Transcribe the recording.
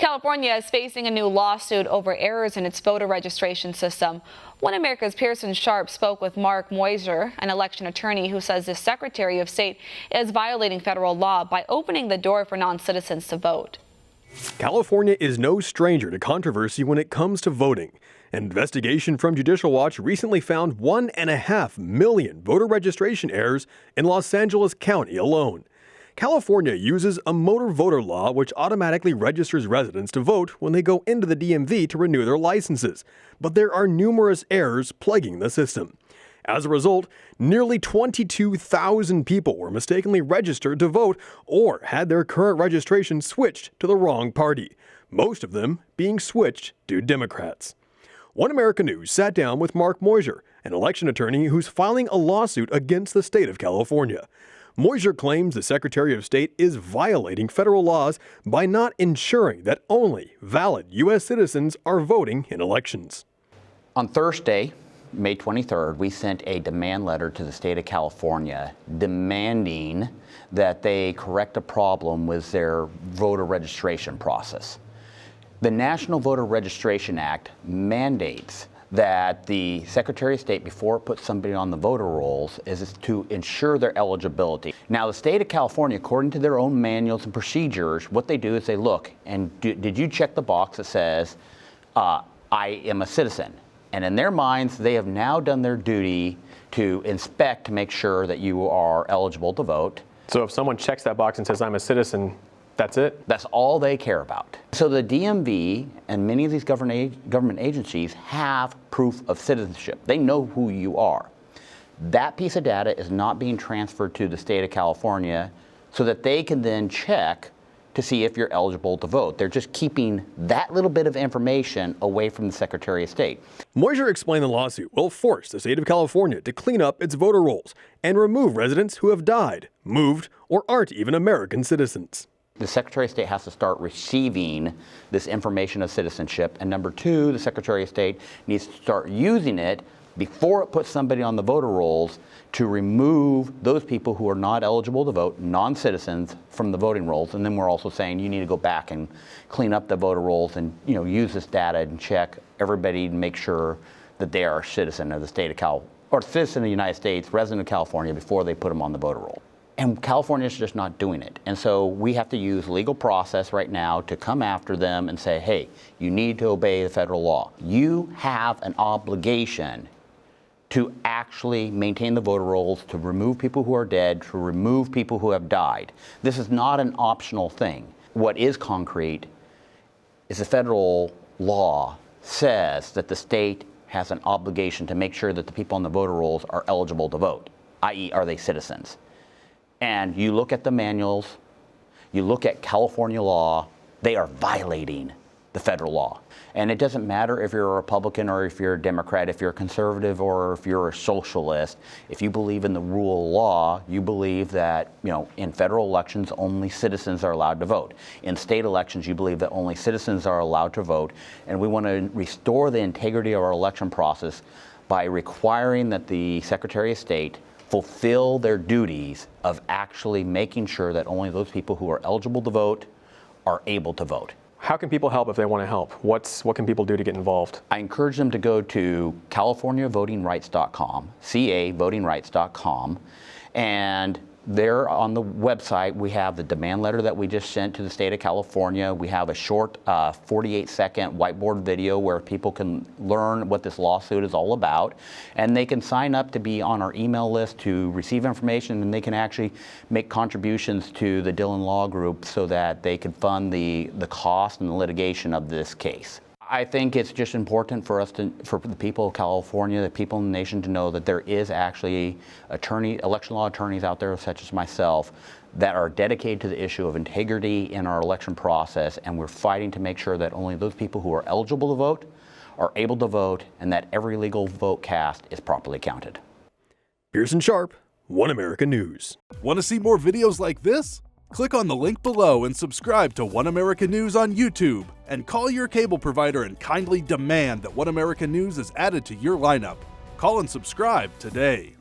California is facing a new lawsuit over errors in its voter registration system. One America's Pearson spoke with Mark Meuser, an election attorney who says the Secretary of State is violating federal law by opening the door for non-citizens to vote. California is no stranger to controversy when it comes to voting. An investigation from Judicial Watch recently found 1.5 million voter registration errors in Los Angeles County alone. California uses a motor voter law which automatically registers residents to vote when they go into the DMV to renew their licenses. But there are numerous errors plaguing the system. As a result, nearly 22,000 people were mistakenly registered to vote or had their current registration switched to the wrong party, most of them being switched to Democrats. One America News sat down with Mark Meuser, an election attorney who's filing a lawsuit against the state of California. Meuser claims the Secretary of State is violating federal laws by not ensuring that only valid U.S. citizens are voting in elections. On Thursday, May 23rd, we sent a demand letter to the state of California demanding that they correct a problem with their voter registration process. The National Voter Registration Act mandates that the Secretary of State, before it puts somebody on the voter rolls, is to ensure their eligibility. Now, the state of California, according to their own manuals and procedures, what they do is they look, and did you check the box that says, I am a citizen? And in their minds, they have now done their duty to inspect to make sure that you are eligible to vote. So if someone checks that box and says, I'm a citizen, that's it? That's all they care about. So the DMV and many of these government agencies have proof of citizenship. They know who you are. That piece of data is not being transferred to the state of California so that they can then check to see if you're eligible to vote. They're just keeping that little bit of information away from the Secretary of State. Meuser explained the lawsuit will force the state of California to clean up its voter rolls and remove residents who have died, moved, or aren't even American citizens. The Secretary of State has to start receiving this information of citizenship. And number two, the Secretary of State needs to start using it before it puts somebody on the voter rolls to remove those people who are not eligible to vote, non-citizens, from the voting rolls. And then we're also saying you need to go back and clean up the voter rolls and use this data and check everybody to make sure that they are a citizen of the state of or citizen of the United States, resident of California, before they put them on the voter roll. And California is just not doing it. And so we have to use legal process right now to come after them and say, hey, you need to obey the federal law. You have an obligation to actually maintain the voter rolls, to remove people who are dead, to remove people who have died. This is not an optional thing. What is concrete is the federal law says that the state has an obligation to make sure that the people on the voter rolls are eligible to vote, i.e. are they citizens? And you look at the manuals, you look at California law, they are violating the federal law. And it doesn't matter if you're a Republican or if you're a Democrat, if you're a conservative or if you're a socialist. If you believe in the rule of law, you believe that, in federal elections, only citizens are allowed to vote. In state elections, you believe that only citizens are allowed to vote. And we want to restore the integrity of our election process by requiring that the Secretary of State fulfill their duties of actually making sure that only those people who are eligible to vote are able to vote. How can people help if they want to help? What can people do to get involved? I encourage them to go to CaliforniaVotingRights.com, CAVotingRights.com, and there on the website we have the demand letter that we just sent to the state of California. We have a short 48-second whiteboard video where people can learn what this lawsuit is all about, and they can sign up to be on our email list to receive information, and they can actually make contributions to the Dillon Law Group so that they can fund the cost and the litigation of this case. I think it's just important for us for the people of California, the people in the nation, to know that there is actually election law attorneys out there, such as myself, that are dedicated to the issue of integrity in our election process, and we're fighting to make sure that only those people who are eligible to vote are able to vote, and that every legal vote cast is properly counted. Pearson, One America News. Want to see more videos like this? Click on the link below and subscribe to One America News on YouTube, and call your cable provider and kindly demand that One America News is added to your lineup. Call and subscribe today.